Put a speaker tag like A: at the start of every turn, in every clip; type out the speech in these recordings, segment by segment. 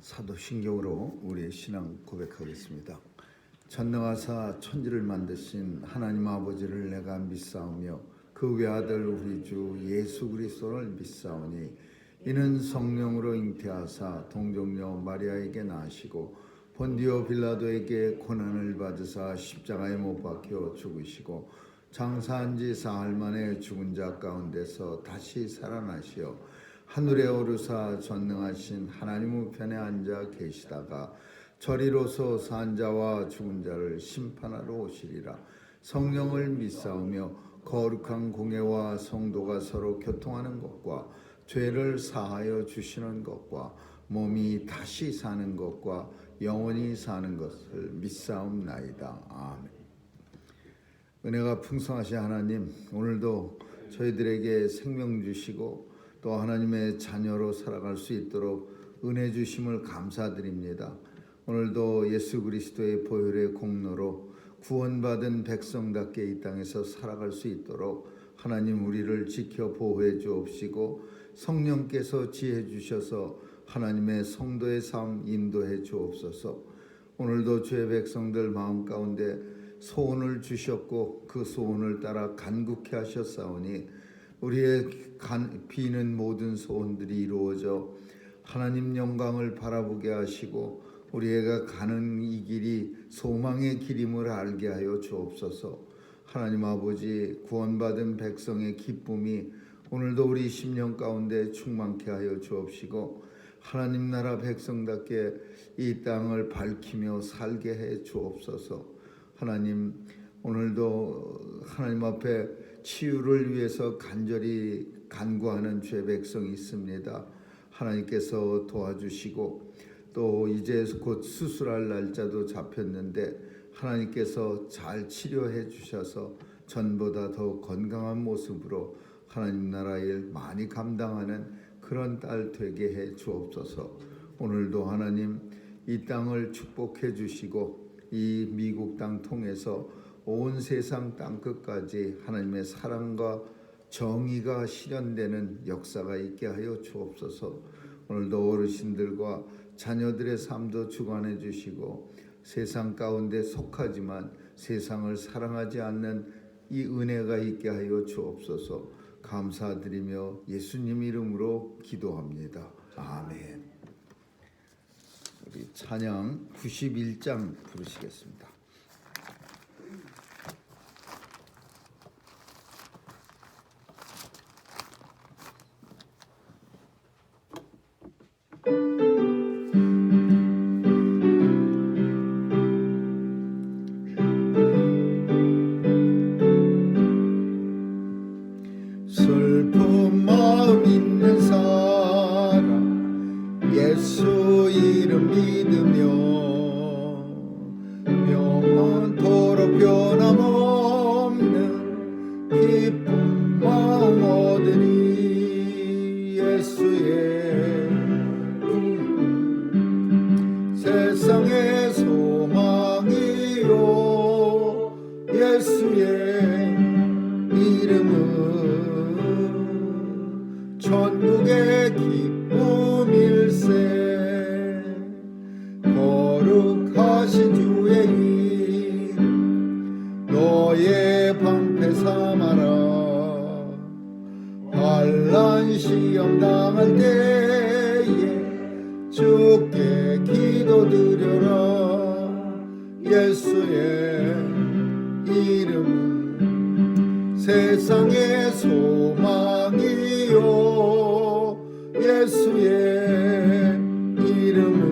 A: 사도신경으로 우리의 신앙 고백하겠습니다. 전능하사 천지를 만드신 하나님 아버지를 내가 믿사오며 그 외아들 우리 주 예수 그리스도를 믿사오니 이는 성령으로 잉태하사 동정녀 마리아에게 나시고 본디오 빌라도에게 고난을 받으사 십자가에 못 박혀 죽으시고 장사한 지 사흘 만에 죽은 자 가운데서 다시 살아나시어 하늘에 오르사 전능하신 하나님 우편에 앉아 계시다가 저리로서 산 자와 죽은 자를 심판하러 오시리라. 성령을 믿사오며 거룩한 공예와 성도가 서로 교통하는 것과 죄를 사하여 주시는 것과 몸이 다시 사는 것과 영원히 사는 것을 믿사옵나이다. 아멘. 은혜가 풍성하신 하나님, 오늘도 저희들에게 생명 주시고 또 하나님의 자녀로 살아갈 수 있도록 은혜 주심을 감사드립니다. 오늘도 예수 그리스도의 보혈의 공로로 구원받은 백성답게 이 땅에서 살아갈 수 있도록 하나님 우리를 지켜 보호해 주옵시고 성령께서 지혜 주셔서 하나님의 성도의 삶 인도해 주옵소서. 오늘도 주의 백성들 마음 가운데 소원을 주셨고 그 소원을 따라 간구케 하셨사오니 우리의 비는 모든 소원들이 이루어져 하나님 영광을 바라보게 하시고 우리가 가는 이 길이 소망의 길임을 알게 하여 주옵소서. 하나님 아버지, 구원받은 백성의 기쁨이 오늘도 우리 심령 가운데 충만케 하여 주옵시고 하나님 나라 백성답게 이 땅을 밝히며 살게 해 주옵소서. 하나님, 오늘도 하나님 앞에 치유를 위해서 간절히 간구하는 주의 백성이 있습니다. 하나님께서 도와주시고 또 이제 곧 수술할 날짜도 잡혔는데 하나님께서 잘 치료해 주셔서 전보다 더 건강한 모습으로 하나님 나라 일 많이 감당하는 그런 딸 되게 해 주옵소서. 오늘도 하나님 이 땅을 축복해 주시고 이 미국 땅 통해서 온 세상 땅끝까지 하나님의 사랑과 정의가 실현되는 역사가 있게 하여 주옵소서. 오늘도 어르신들과 자녀들의 삶도 주관해 주시고 세상 가운데 속하지만 세상을 사랑하지 않는 이 은혜가 있게 하여 주옵소서. 감사드리며 예수님 이름으로 기도합니다. 아멘. 우리 찬양 91장 부르시겠습니다.
B: 슬픈 마음 있는 사람 예수 이름 믿으며 영원토록 변함없는 기쁜 마음 얻으리. 예수의 세상의 소망이요 예수의 이름은 천국의 기쁨일세. 거룩하신 주의 이름 너의 방패 삼아라. 환난 시험 당할 때에 주께 기도드려라. 예수의 이름은 세상의 소망이요 예수의 이름은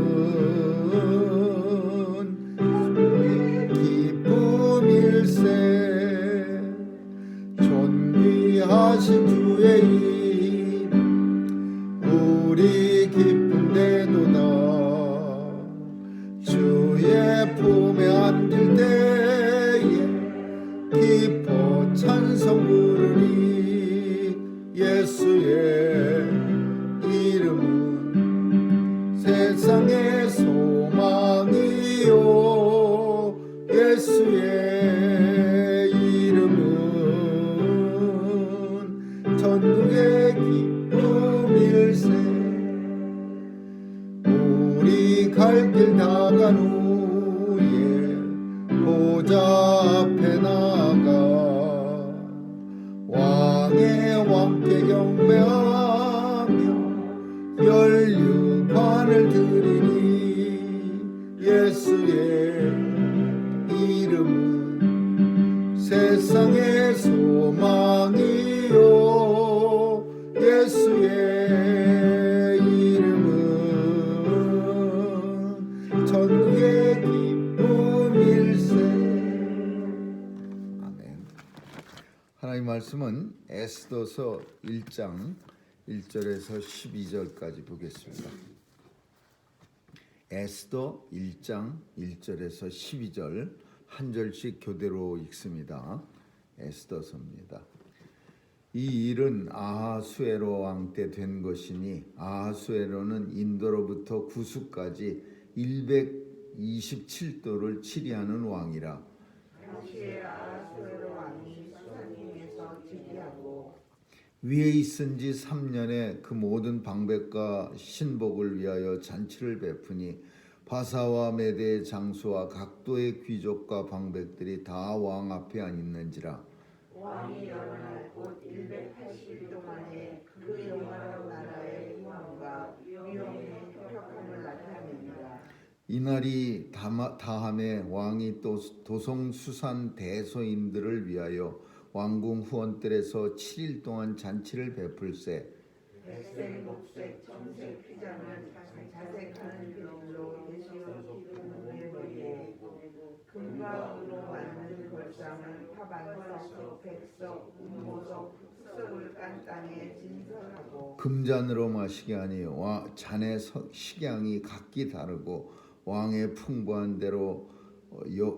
B: 기쁨일세. 존귀하신 주의 이름 우리 기쁨되도다. 주의 품에 안길 때에 기뻐 찬송 부르리. 예수의 이름은 세상의 소망이요 예수의 이름은 천국의 기쁨일세. 갈 길 다 간 후에 보좌 앞에 나가 왕의 왕께 경배하며 연류관을 드리니 예수의 이름은 세상의 소망이요 예수의 이름은 천국의 기쁨일세.
A: 아멘. 하나님 말씀은 에스더서 1장 1절에서 12절까지 보겠습니다. 에스더 1장 1절에서 12절 한 절씩 교대로 읽습니다. 에스더서입니다. 이 일은 아하수에로 왕 때 된 것이니 아하수에로는 인도로부터 구수까지 127도를 치리하는 왕이라.
C: 당시에 아하수에로 왕이 수사님에서 즉위하고
A: 위에 있은 지 3년에 그 모든 방백과 신복을 위하여 잔치를 베푸니 바사와 메대의 장수와 각도의 귀족과 방백들이 다 왕 앞에 앉는지라.
C: 왕이 여러 날 곧 180일 동안에 그 영원한 나라의 후함과 위엄의 혁혁함을 나타냅니다.
A: 이날이 다함에 왕이 또 도성 수산 대소인들을 위하여 왕궁 후원들에서 7일 동안 잔치를 베풀세.
C: 백색, 녹색, 청색 휘장을 자색하는 비닐로 대시로 기둥 위에 금과 은으로 만든 걸상을 화반석, 백석, 운모석, 흑석을 깐 땅에 진설하고
A: 금잔으로 마시게 하니 잔의 식양이 각기 다르고 왕의 풍부한 대로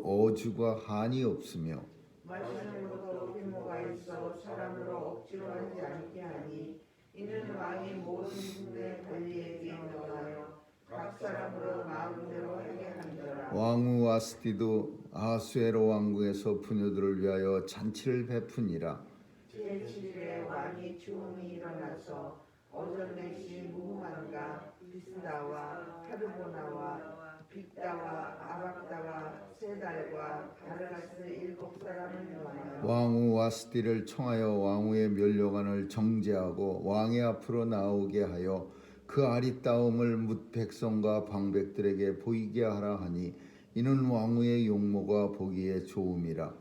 A: 어주가 한이 없으며
C: 마시는 것도 규모가 있어 사람으로 억지로 하지 않게 하니 이는 왕이 모든 군대 관리에게 명하여 각 사람으로 마음대로 하게 한더라.
A: 왕후 아스티도 아하수에로 왕궁에서 부녀들을 위하여 잔치를 베푸니라.
C: 제7일에 왕이 주음이 일어나서 어전넷이 무후만과 비스다와 하르보나와 빅다와 아박다와 세달과 바르가스 7사람을 명하여
A: 왕후 아스티를 청하여 왕후의 면류관을 정제하고 왕의 앞으로 나오게 하여 그 아리따움을 뭇 백성과 방백들에게 보이게 하라 하니 이는 왕후의 용모가 보기에 좋음이라.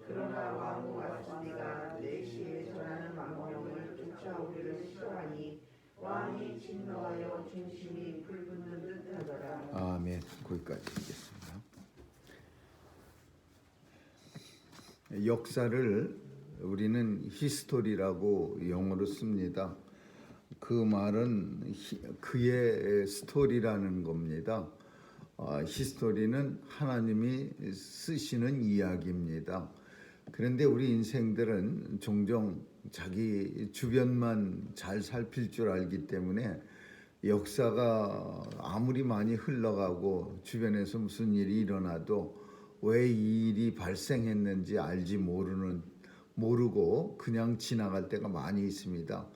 C: 그러나 왕후 아스티가 내시에 전하는 망령을 쫓아오기를 싫어하니 왕이 진노하여 중심이 불붙는 듯하더라.
A: 아멘. 거기까지 읽겠습니다. 역사를 우리는 히스토리라고 영어로 씁니다. 그 말은 그의 스토리라는 겁니다. 히스토리는 하나님이 쓰시는 이야기입니다. 그런데 우리 인생들은 종종 자기 주변만 잘 살필 줄 알기 때문에 역사가 아무리 많이 흘러가고 주변에서 무슨 일이 일어나도 왜 이 일이 발생했는지 알지 모르고 그냥 지나갈 때가 많이 있습니다.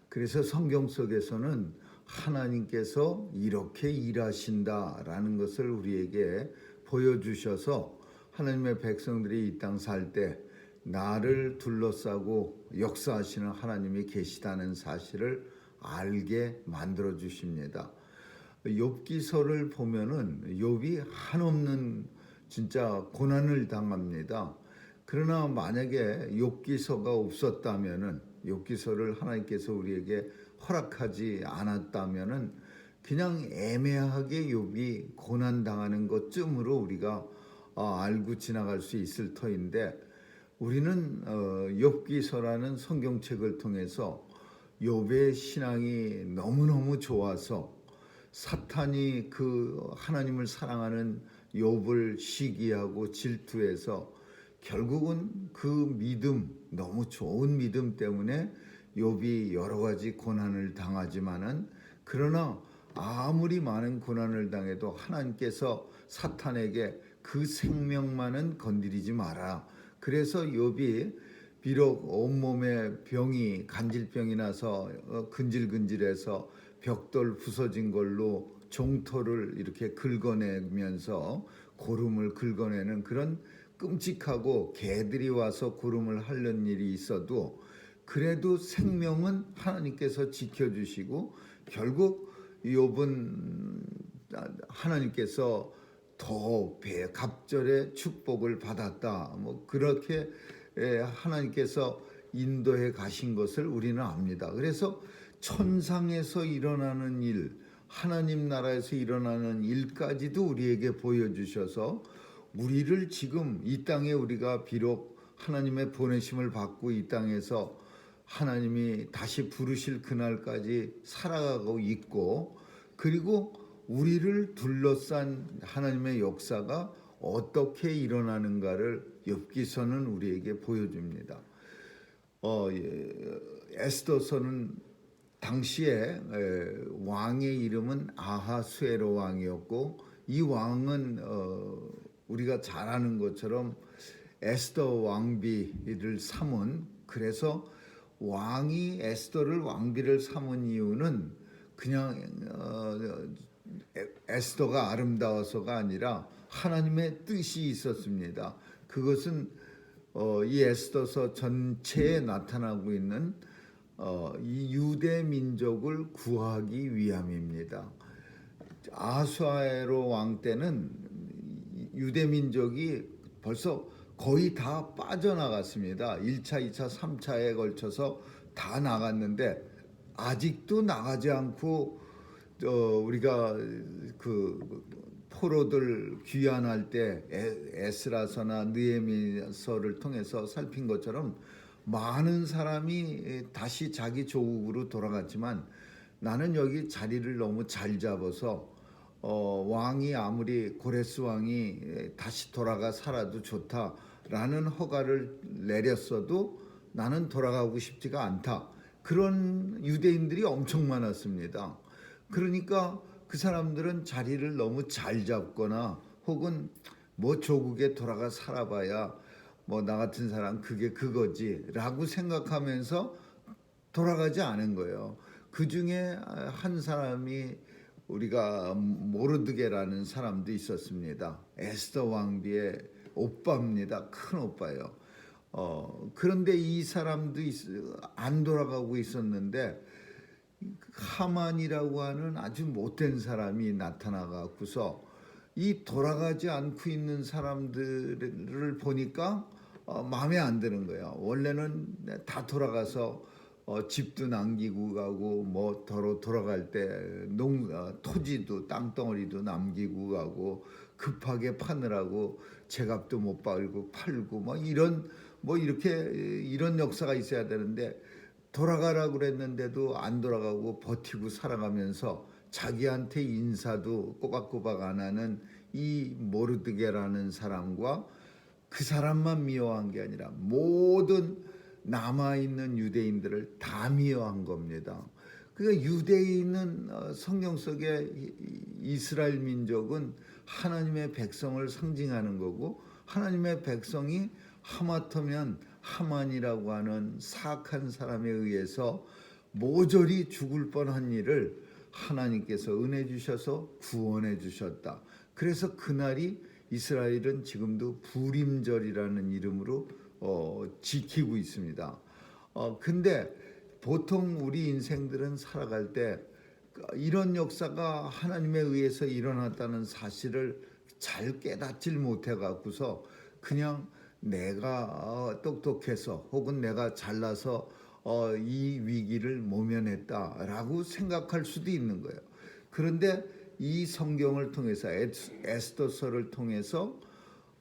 A: 그래서 성경 속에서는 하나님께서 이렇게 일하신다라는 것을 우리에게 보여주셔서 하나님의 백성들이 이 땅 살 때 나를 둘러싸고 역사하시는 하나님이 계시다는 사실을 알게 만들어 주십니다. 욥기서를 보면은 욥이 한없는 진짜 고난을 당합니다. 그러나 만약에 욥기서가 없었다면은 욥기서를 하나님께서 우리에게 허락하지 않았다면은 그냥 애매하게 욥이 고난 당하는 것쯤으로 우리가 알고 지나갈 수 있을 터인데 우리는 욥기서라는 성경책을 통해서 욥의 신앙이 너무너무 좋아서 사탄이 그 하나님을 사랑하는 욥을 시기하고 질투해서 결국은 그 믿음, 너무 좋은 믿음 때문에 욥이 여러 가지 고난을 당하지만은 그러나 아무리 많은 고난을 당해도 하나님께서 사탄에게 그 생명만은 건드리지 마라. 그래서 욥이 비록 온몸에 병이 간질병이 나서 근질근질해서 벽돌 부서진 걸로 종토를 이렇게 긁어내면서 고름을 긁어내는 그런 끔찍하고 개들이 와서 고름을 핥는 일이 있어도 그래도 생명은 하나님께서 지켜주시고 결국 욥은 하나님께서 더 갑절의 축복을 받았다. 뭐 그렇게 하나님께서 인도해 가신 것을 우리는 압니다. 그래서 천상에서 일어나는 일, 하나님 나라에서 일어나는 일까지도 우리에게 보여주셔서 우리를 지금 이 땅에 우리가 비록 하나님의 보내심을 받고 이 땅에서 하나님이 다시 부르실 그날까지 살아가고 있고 그리고 우리를 둘러싼 하나님의 역사가 어떻게 일어나는가를 욥기서는 우리에게 보여줍니다. 에스더서는 당시에 왕의 이름은 아하수에로 왕이었고 이 왕은 우리가 잘 아는 것처럼 에스더 왕비를 삼은 그래서 왕이 에스더를 왕비를 삼은 이유는 그냥 에스더가 아름다워서가 아니라 하나님의 뜻이 있었습니다. 그것은 이 에스더서 전체에 나타나고 있는 이 유대 민족을 구하기 위함입니다. 아하수에로 왕 때는 유대 민족이 벌써 거의 다 빠져나갔습니다. 1차, 2차, 3차에 걸쳐서 다 나갔는데 아직도 나가지 않고 우리가 그 포로들 귀환할 때 에스라서나 느헤미야서를 통해서 살핀 것처럼 많은 사람이 다시 자기 조국으로 돌아갔지만 나는 여기 자리를 너무 잘 잡아서 왕이 아무리 고레스 왕이 다시 돌아가 살아도 좋다라는 허가를 내렸어도 나는 돌아가고 싶지가 않다. 그런 유대인들이 엄청 많았습니다. 그러니까 그 사람들은 자리를 너무 잘 잡거나 혹은 뭐 조국에 돌아가 살아봐야 뭐 나 같은 사람 그게 그거지라고 생각하면서 돌아가지 않은 거예요. 그 중에 한 사람이 우리가 모르드게라는 사람도 있었습니다. 에스더 왕비의 오빠입니다. 큰 오빠예요. 그런데 이 사람도 안 돌아가고 있었는데 하만이라고 하는 아주 못된 사람이 나타나갖고서 이 돌아가지 않고 있는 사람들을 보니까 마음에 안 드는 거예요. 원래는 다 돌아가서 집도 남기고 가고 뭐 돌아갈 때 토지도 땅덩어리도 남기고 가고 급하게 파느라고 제값도 못 받고 팔고 뭐 이런 역사가 있어야 되는데 돌아가라고 그랬는데도 안 돌아가고 버티고 살아가면서 자기한테 인사도 꼬박꼬박 안 하는 이 모르드게라는 사람과 그 사람만 미워한 게 아니라 모든 남아있는 유대인들을 다 미워한 겁니다. 그러니까 유대인은 성경 속에 이스라엘 민족은 하나님의 백성을 상징하는 거고 하나님의 백성이 하마터면 하만이라고 하는 사악한 사람에 의해서 모조리 죽을 뻔한 일을 하나님께서 은혜 주셔서 구원해 주셨다. 그래서 그날이 이스라엘은 지금도 부림절이라는 이름으로 지키고 있습니다. 근데 보통 우리 인생들은 살아갈 때 이런 역사가 하나님에 의해서 일어났다는 사실을 잘 깨닫질 못해 갖고서 그냥 내가 똑똑해서 혹은 내가 잘나서 이 위기를 모면했다라고 생각할 수도 있는 거예요. 그런데 이 성경을 통해서 에스더서를 통해서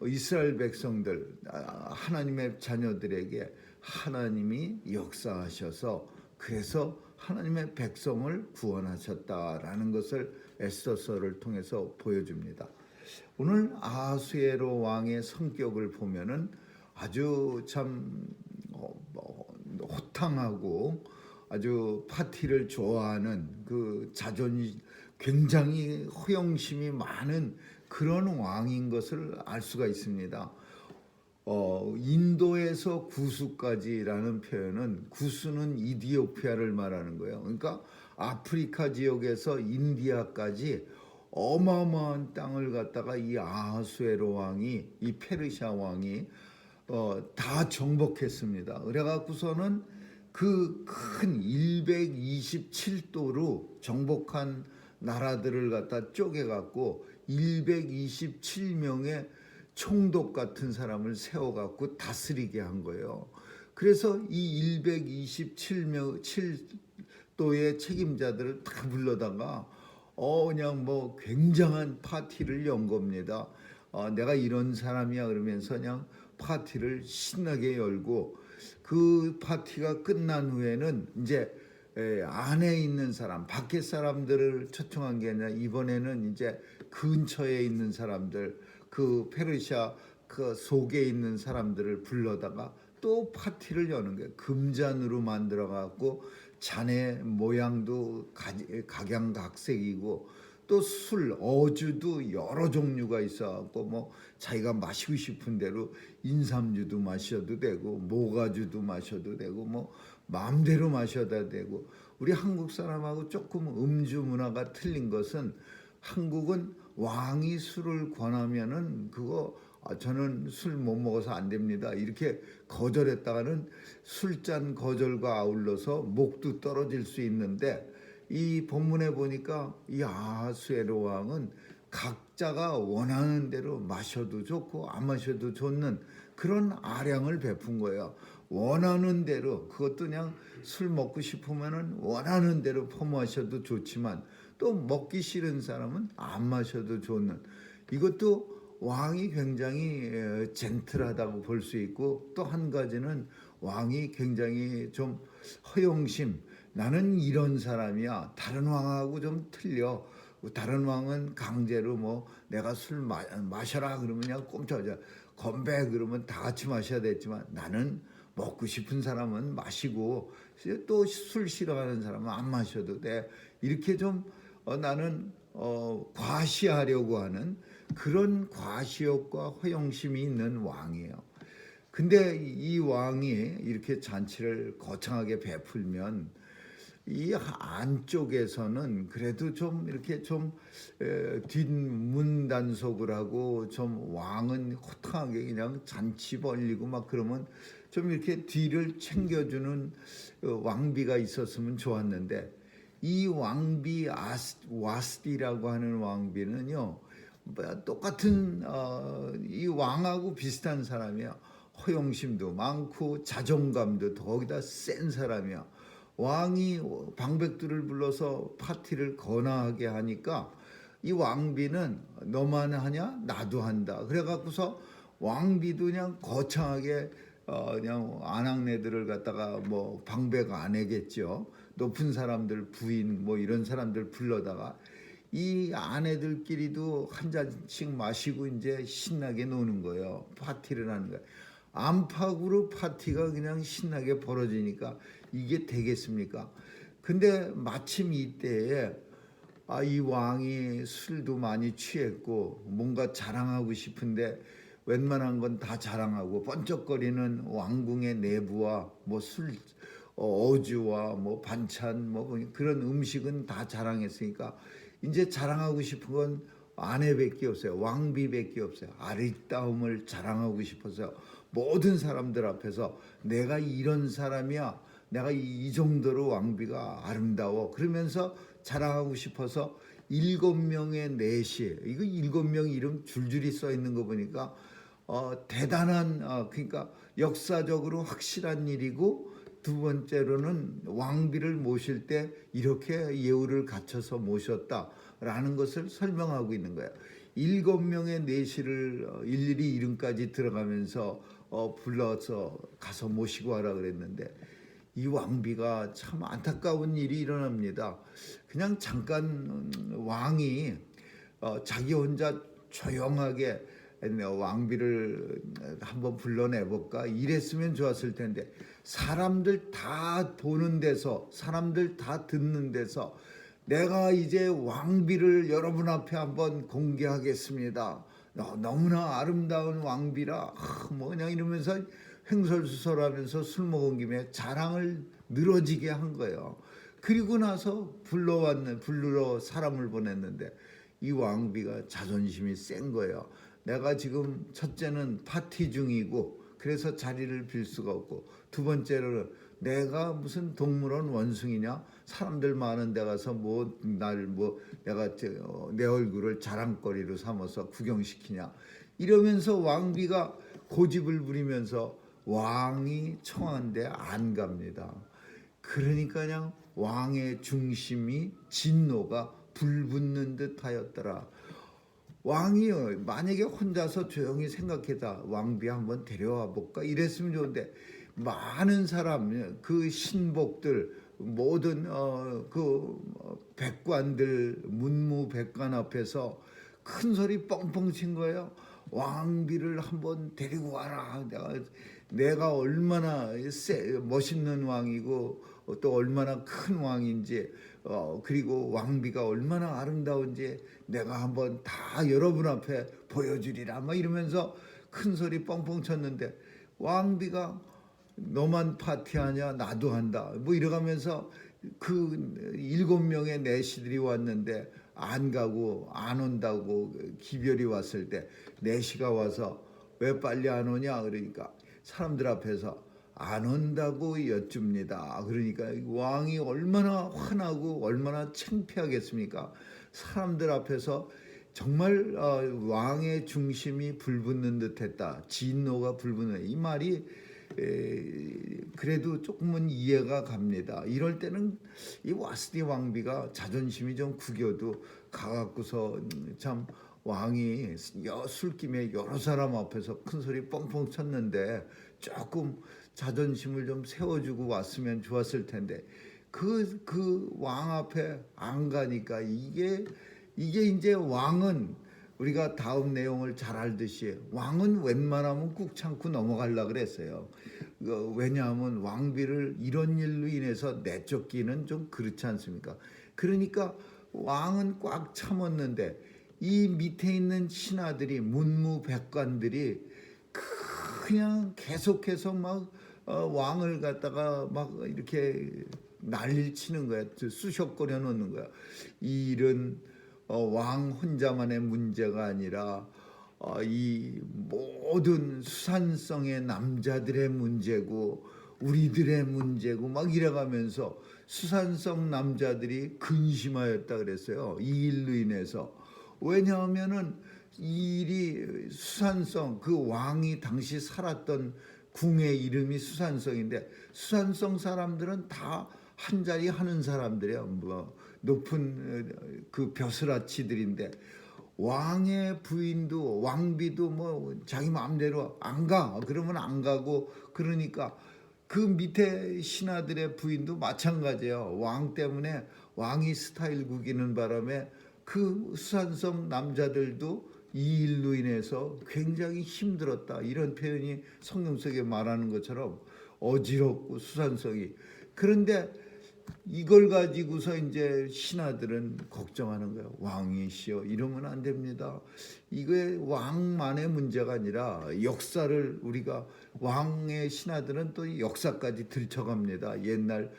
A: 이스라엘 백성들 하나님의 자녀들에게 하나님이 역사하셔서 그래서 하나님의 백성을 구원하셨다라는 것을 에스더서를 통해서 보여줍니다. 오늘 아하수에로 왕의 성격을 보면은 아주 참 호탕하고 아주 파티를 좋아하는 그 자존이 굉장히 허영심이 많은 그런 왕인 것을 알 수가 있습니다. 인도에서 구수까지라는 표현은 구수는 이디오피아를 말하는 거예요. 그러니까 아프리카 지역에서 인디아까지 어마어마한 땅을 갖다가 이 아하수에로 왕이, 이 페르시아 왕이 다 정복했습니다. 그래갖고서는 그 큰 127도로 정복한 나라들을 갖다 쪼개갖고 127명의 총독 같은 사람을 세워갖고 다스리게 한 거예요. 그래서 이 127도의 책임자들을 다 불러다가 그냥 뭐 굉장한 파티를 연 겁니다. 내가 이런 사람이야 그러면서 그냥 파티를 신나게 열고, 그 파티가 끝난 후에는 이제 안에 있는 사람, 밖에 사람들을 초청한 게 아니라 이번에는 이제 근처에 있는 사람들, 그 페르시아 그 속에 있는 사람들을 불러다가 또 파티를 여는 거예요. 금잔으로 만들어 갖고 잔의 모양도 각양각색이고, 또 술, 어주도 여러 종류가 있어갖고 뭐 자기가 마시고 싶은 대로 인삼주도 마셔도 되고 모가주도 마셔도 되고 뭐 마음대로 마셔도 되고. 우리 한국 사람하고 조금 음주 문화가 틀린 것은, 한국은 왕이 술을 권하면은 그거 저는 술 못 먹어서 안 됩니다 이렇게 거절했다가는 술잔 거절과 아울러서 목도 떨어질 수 있는데, 이 본문에 보니까 이 아하수에로 왕은 각자가 원하는 대로 마셔도 좋고 안 마셔도 좋는 그런 아량을 베푼 거예요. 원하는 대로, 그것도 그냥 술 먹고 싶으면은 원하는 대로 퍼마셔도 좋지만, 또 먹기 싫은 사람은 안 마셔도 좋는, 이것도 왕이 굉장히 젠틀하다고 볼 수 있고, 또 한 가지는 왕이 굉장히 좀 허영심, 나는 이런 사람이야, 다른 왕하고 좀 틀려, 다른 왕은 강제로 뭐 내가 술 마셔라 그러면 그냥 꼼짝이야, 건배 그러면 다 같이 마셔야 됐지만, 나는 먹고 싶은 사람은 마시고 또 술 싫어하는 사람은 안 마셔도 돼, 이렇게 좀 나는 과시하려고 하는 그런 과시욕과 허영심이 있는 왕이에요. 근데 이 왕이 이렇게 잔치를 거창하게 베풀면 이 안쪽에서는 그래도 좀 이렇게 좀 뒷문단속을 하고, 좀 왕은 호탕하게 그냥 잔치 벌리고 막 그러면 좀 이렇게 뒤를 챙겨주는 왕비가 있었으면 좋았는데, 이 왕비 와스디라고 하는 왕비는요, 똑같은 이 왕하고 비슷한 사람이야. 허영심도 많고 자존감도 거기다 센 사람이야. 왕이 방백들을 불러서 파티를 거나하게 하니까 이 왕비는 너만 하냐 나도 한다 그래갖고서 왕비도 그냥 거창하게 그냥 아낙네들을 갖다가 뭐 방백 아내겠죠, 높은 사람들 부인 뭐 이런 사람들 불러다가 이 아내들끼리도 한 잔씩 마시고 이제 신나게 노는 거예요. 파티를 하는 거예요. 안팎으로 파티가 그냥 신나게 벌어지니까 이게 되겠습니까? 근데 마침 이때에 이 왕이 술도 많이 취했고 뭔가 자랑하고 싶은데 웬만한 건 다 자랑하고, 번쩍거리는 왕궁의 내부와 뭐 술, 어주와 뭐 반찬 뭐 그런 음식은 다 자랑했으니까 이제 자랑하고 싶은 건 아내밖에 없어요. 왕비밖에 없어요. 아리따움을 자랑하고 싶어서 모든 사람들 앞에서 내가 이런 사람이야, 내가 이 정도로 왕비가 아름다워 그러면서 자랑하고 싶어서 7명의 내시, 이거 7명 이름 줄줄이 써 있는 거 보니까 대단한 그러니까 역사적으로 확실한 일이고, 두 번째로는 왕비를 모실 때 이렇게 예우를 갖춰서 모셨다라는 것을 설명하고 있는 거예요. 7명의 내시를 일일이 이름까지 들어가면서 불러서 가서 모시고 와라 그랬는데, 이 왕비가 참 안타까운 일이 일어납니다. 그냥 잠깐 왕이 자기 혼자 조용하게 왕비를 한번 불러내볼까 이랬으면 좋았을 텐데, 사람들 다 보는 데서, 사람들 다 듣는 데서 내가 이제 왕비를 여러분 앞에 한번 공개하겠습니다, 너무나 아름다운 왕비라 뭐 그냥 이러면서 횡설수설하면서 술 먹은 김에 자랑을 늘어지게 한 거예요. 그리고 나서 부르러 사람을 보냈는데 이 왕비가 자존심이 센 거예요. 내가 지금 첫째는 파티 중이고 그래서 자리를 빌 수가 없고, 두 번째로는 내가 무슨 동물원 원숭이냐, 사람들 많은 데 가서 내가 내 얼굴을 자랑거리로 삼아서 구경시키냐, 이러면서 왕비가 고집을 부리면서 왕이 청한데 안 갑니다. 그러니까 그냥 왕의 중심이 진노가 불붙는 듯 하였더라. 왕이요, 만약에 혼자서 조용히 생각해다 왕비 한번 데려와 볼까 이랬으면 좋은데, 많은 사람, 그 신복들, 모든 백관들, 문무백관 앞에서 큰 소리 뻥뻥 친 거예요. 왕비를 한번 데리고 와라. 내가 얼마나 멋있는 왕이고 또 얼마나 큰 왕인지, 그리고 왕비가 얼마나 아름다운지 내가 한번 다 여러분 앞에 보여주리라 막 이러면서 큰 소리 뻥뻥 쳤는데, 왕비가 너만 파티하냐, 나도 한다 뭐 이러면서 그 7명의 내시들이 왔는데 안 가고 안 온다고 기별이 왔을 때 내시가 와서 왜 빨리 안 오냐 그러니까 사람들 앞에서 안 온다고 여쭙니다. 그러니까 왕이 얼마나 화나고 얼마나 창피하겠습니까? 사람들 앞에서 정말 왕의 중심이 불붙는 듯했다. 진노가 불붙는, 이 말이 그래도 조금은 이해가 갑니다. 이럴 때는 이 와스디 왕비가 자존심이 좀 구겨도 가갖고서 참 왕이 술김에 여러 사람 앞에서 큰 소리 뻥뻥 쳤는데 조금 자존심을 좀 세워주고 왔으면 좋았을 텐데, 그 왕 앞에 안 가니까 이게 이제 왕은, 우리가 다음 내용을 잘 알듯이 왕은 웬만하면 꾹 참고 넘어가려고 그랬어요. 왜냐하면 왕비를 이런 일로 인해서 내쫓기는 좀 그렇지 않습니까? 그러니까 왕은 꽉 참았는데 이 밑에 있는 신하들이, 문무백관들이 그냥 계속해서 막 왕을 갖다가 막 이렇게 난리를 치는 거야. 쑤셔거려 놓는 거야. 이 일은 왕 혼자만의 문제가 아니라 이 모든 수산성의 남자들의 문제고 우리들의 문제고 막 이래가면서 수산성 남자들이 근심하였다 그랬어요. 이 일로 인해서. 왜냐하면은 이 일이 수산성, 그 왕이 당시 살았던 궁의 이름이 수산성인데, 수산성 사람들은 다 한 자리 하는 사람들이에요. 뭐 높은 그 벼슬아치들인데, 왕의 부인도, 왕비도 뭐 자기 마음대로 안 가. 그러면 안 가고, 그러니까 그 밑에 신하들의 부인도 마찬가지예요. 왕 때문에, 왕이 스타일 구기는 바람에 그 수산성 남자들도 이 일로 인해서 굉장히 힘들었다. 이런 표현이 성경 속에 말하는 것처럼 어지럽고 수산성이. 그런데 이걸 가지고서 이제 신하들은 걱정하는 거예요. 왕이시여, 이러면 안 됩니다. 이게 왕만의 문제가 아니라 역사를, 우리가 왕의 신하들은 또 역사까지 들춰갑니다. 옛날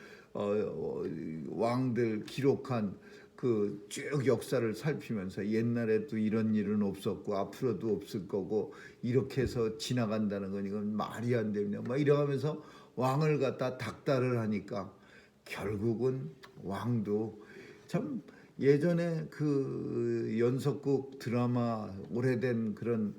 A: 왕들 기록한 그 쭉 역사를 살피면서 옛날에도 이런 일은 없었고 앞으로도 없을 거고 이렇게 해서 지나간다는 건 이건 말이 안 됩니다. 막 이러면서 왕을 갖다 닥달을 하니까 결국은 왕도 참, 예전에 그 연속극 드라마, 오래된 그런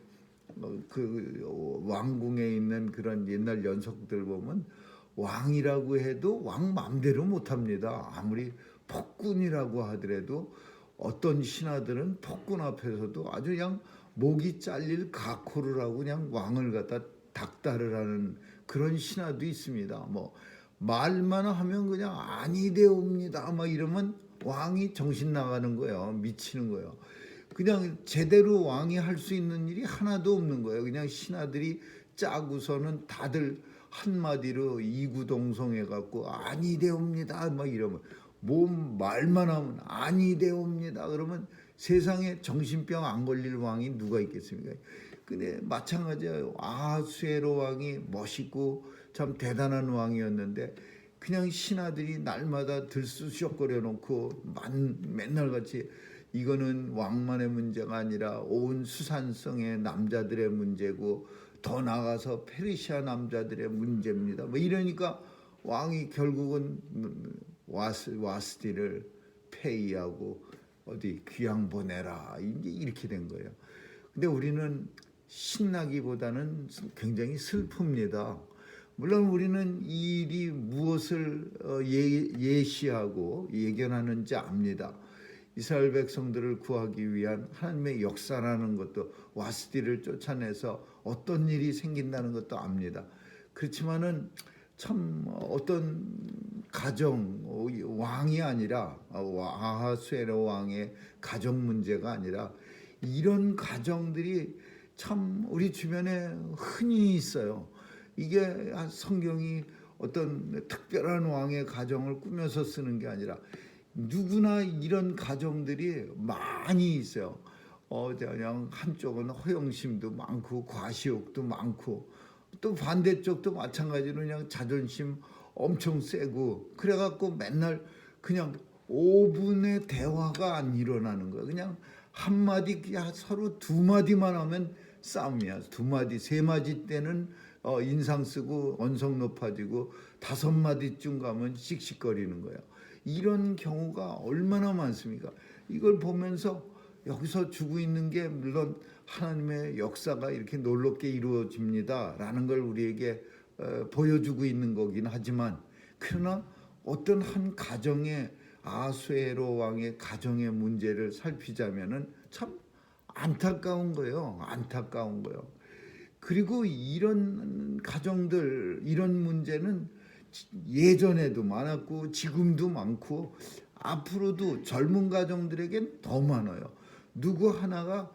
A: 그 왕궁에 있는 그런 옛날 연속들 보면 왕이라고 해도 왕 맘대로 못합니다. 아무리 폭군이라고 하더라도 어떤 신하들은 폭군 앞에서도 아주 그냥 목이 잘릴 각오를 하고 그냥 왕을 갖다 닥달을 하는 그런 신하도 있습니다. 뭐 말만 하면 그냥 아니되옵니다 막 이러면 왕이 정신 나가는 거예요. 미치는 거예요. 그냥 제대로 왕이 할 수 있는 일이 하나도 없는 거예요. 그냥 신하들이 짜고서는 다들 한마디로 이구동성해갖고 아니되옵니다 막 이러면, 뭐 말만 하면 아니되옵니다 그러면 세상에 정신병 안 걸릴 왕이 누가 있겠습니까? 근데 마찬가지예요. 아수에로 왕이 멋있고 참 대단한 왕이었는데 그냥 신하들이 날마다 들쑤셔거려 놓고 맨날 같이 이거는 왕만의 문제가 아니라 온 수산성의 남자들의 문제고 더 나아가서 페르시아 남자들의 문제입니다. 뭐 이러니까 왕이 결국은 와스티를 폐위하고 어디 귀양 보내라 이제 이렇게 된 거예요. 근데 우리는 신나기보다는 굉장히 슬픕니다. 물론 우리는 이 일이 무엇을 예시하고 예견하는지 압니다. 이스라엘 백성들을 구하기 위한 하나님의 역사라는 것도 와스디를 쫓아내서 어떤 일이 생긴다는 것도 압니다. 그렇지만은 참 어떤 가정 왕이 아니라 아하수에로 왕의 가정 문제가 아니라 이런 가정들이 참 우리 주변에 흔히 있어요. 이게 성경이 어떤 특별한 왕의 가정을 꾸며서 쓰는 게 아니라 누구나 이런 가정들이 많이 있어요. 그냥 한쪽은 허영심도 많고 과시욕도 많고 또 반대쪽도 마찬가지로 그냥 자존심 엄청 세고 그래갖고 맨날 그냥 5분의 대화가 안 일어나는 거야. 그냥 한마디 서로 두 마디만 하면 싸움이야. 두 마디 세 마디 때는 인상 쓰고 언성 높아지고 다섯 마디쯤 가면 씩씩거리는 거야. 이런 경우가 얼마나 많습니까? 이걸 보면서 여기서 주고 있는 게 물론 하나님의 역사가 이렇게 놀랍게 이루어집니다라는 걸 우리에게 보여주고 있는 거긴 하지만 그러나 어떤 한 가정의 아수에로 왕의 가정의 문제를 살피자면은 참 안타까운 거예요. 안타까운 거예요. 그리고 이런 가정들 이런 문제는 예전에도 많았고 지금도 많고 앞으로도 젊은 가정들에겐 더 많아요. 누구 하나가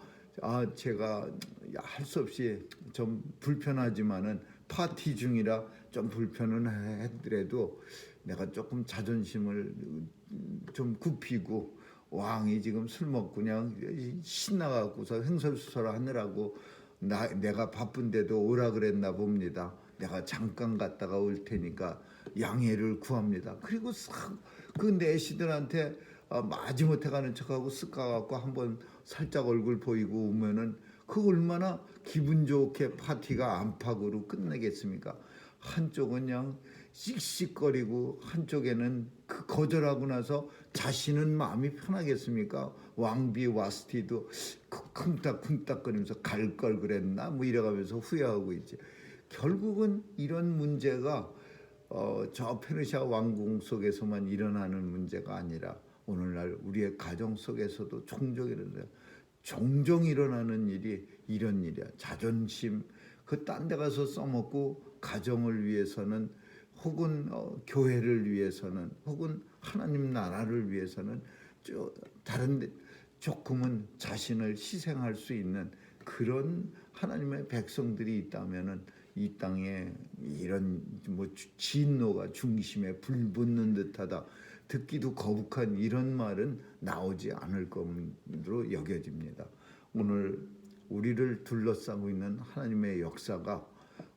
A: 제가 할 수 없이 좀 불편하지만은 파티 중이라 좀 불편은 하더라도 내가 조금 자존심을 좀 굽히고 왕이 지금 술 먹고 그냥 신나갖고서 횡설수설 하느라고 내가 바쁜데도 오라 그랬나 봅니다. 내가 잠깐 갔다가 올 테니까 양해를 구합니다. 그리고 그 내시들한테 마지못해 가는 척하고 쓱 가갖고 한번 살짝 얼굴 보이고 오면은 그 얼마나 기분 좋게 파티가 안팎으로 끝내겠습니까? 한쪽은 그냥 씩씩거리고 한쪽에는 그 거절하고 나서 자신은 마음이 편하겠습니까? 왕비 와스티도 쿵딱쿵딱거리면서 갈 걸 그랬나 뭐 이래가면서 후회하고 있지. 결국은 이런 문제가 저 페르시아 왕궁 속에서만 일어나는 문제가 아니라 오늘날 우리의 가정 속에서도 종종 일어나는 일이 이런 일이야. 자존심 그 딴 데 가서 써먹고 가정을 위해서는 혹은 교회를 위해서는 혹은 하나님 나라를 위해서는 다른 데 조금은 자신을 희생할 수 있는 그런 하나님의 백성들이 있다면은 이 땅에 이런 진노가 중심에 불붙는 듯하다 듣기도 거북한 이런 말은 나오지 않을 것으로 여겨집니다. 오늘 우리를 둘러싸고 있는 하나님의 역사가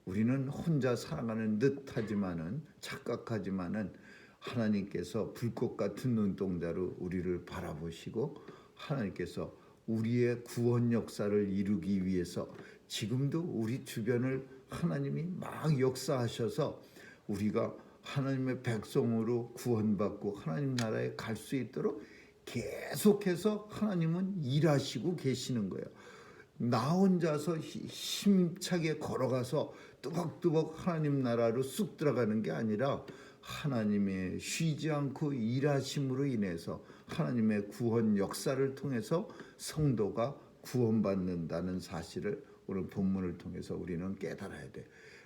A: 우리는 혼자 살아가는 듯하지만은 착각하지만은 하나님께서 불꽃 같은 눈동자로 우리를 바라보시고 하나님께서 우리의 구원 역사를 이루기 위해서 지금도 우리 주변을 하나님이 막 역사하셔서 우리가 하나님의 백성으로 구원받고 하나님 나라에 갈 수 있도록 계속해서 하나님은 일하시고 계시는 거예요. 나 혼자서 힘차게 걸어가서 뚜벅뚜벅 하나님 나라로 쑥 들어가는 게 아니라 하나님의 쉬지 않고 일하심으로 인해서 하나님의 구원 역사를 통해서 성도가 구원받는다는 사실을 오늘 본문을 통해서 우리는 깨달아야 돼.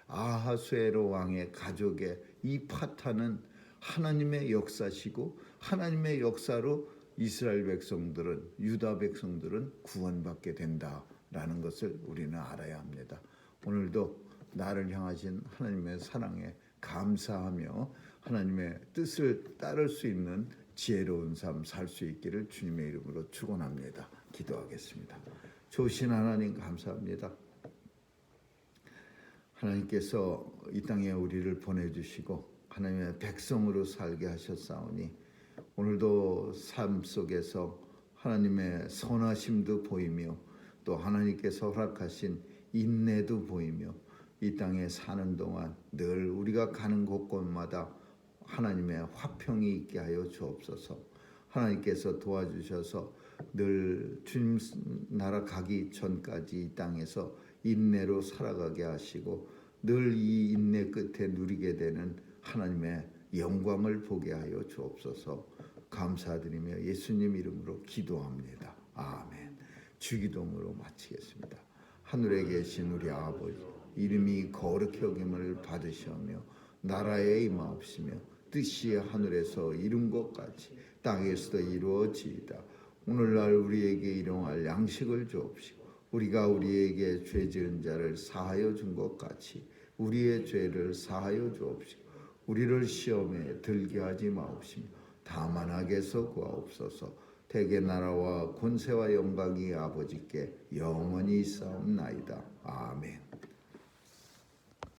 A: 아하수에로 왕의 가족의 이 파탄은 하나님의 역사시고 하나님의 역사로 이스라엘 백성들은 유다 백성들은 구원받게 된다라는 것을 우리는 알아야 합니다. 오늘도 나를 향하신 하나님의 사랑에 감사하며 하나님의 뜻을 따를 수 있는 지혜로운 삶 살 수 있기를 주님의 이름으로 축원합니다. 기도하겠습니다. 좋으신 하나님 감사합니다. 하나님께서 이 땅에 우리를 보내주시고 하나님의 백성으로 살게 하셨사오니 오늘도 삶 속에서 하나님의 선하심도 보이며 또 하나님께서 허락하신 인내도 보이며 이 땅에 사는 동안 늘 우리가 가는 곳곳마다 하나님의 화평이 있게 하여 주옵소서. 하나님께서 도와주셔서 늘 주님 나라 가기 전까지 이 땅에서 인내로 살아가게 하시고 늘 이 인내 끝에 누리게 되는 하나님의 영광을 보게 하여 주옵소서. 감사드리며 예수님 이름으로 기도합니다. 아멘. 주기도문으로 마치겠습니다. 하늘에 계신 우리 아버지, 이름이 거룩히 여김을 받으시오며 나라에 임하옵시며 뜻이 하늘에서 이룬 것 같이 땅에서도 이루어지이다. 오늘날 우리에게 일용할 양식을 주옵시고 우리가 우리에게 죄 지은 자를 사하여 준 것 같이 우리의 죄를 사하여 주옵시고 우리를 시험에 들게 하지 마옵시며 다만 악에서 구하옵소서. 대개 나라와 권세와 영광이 아버지께 영원히 있사옵나이다. 아멘.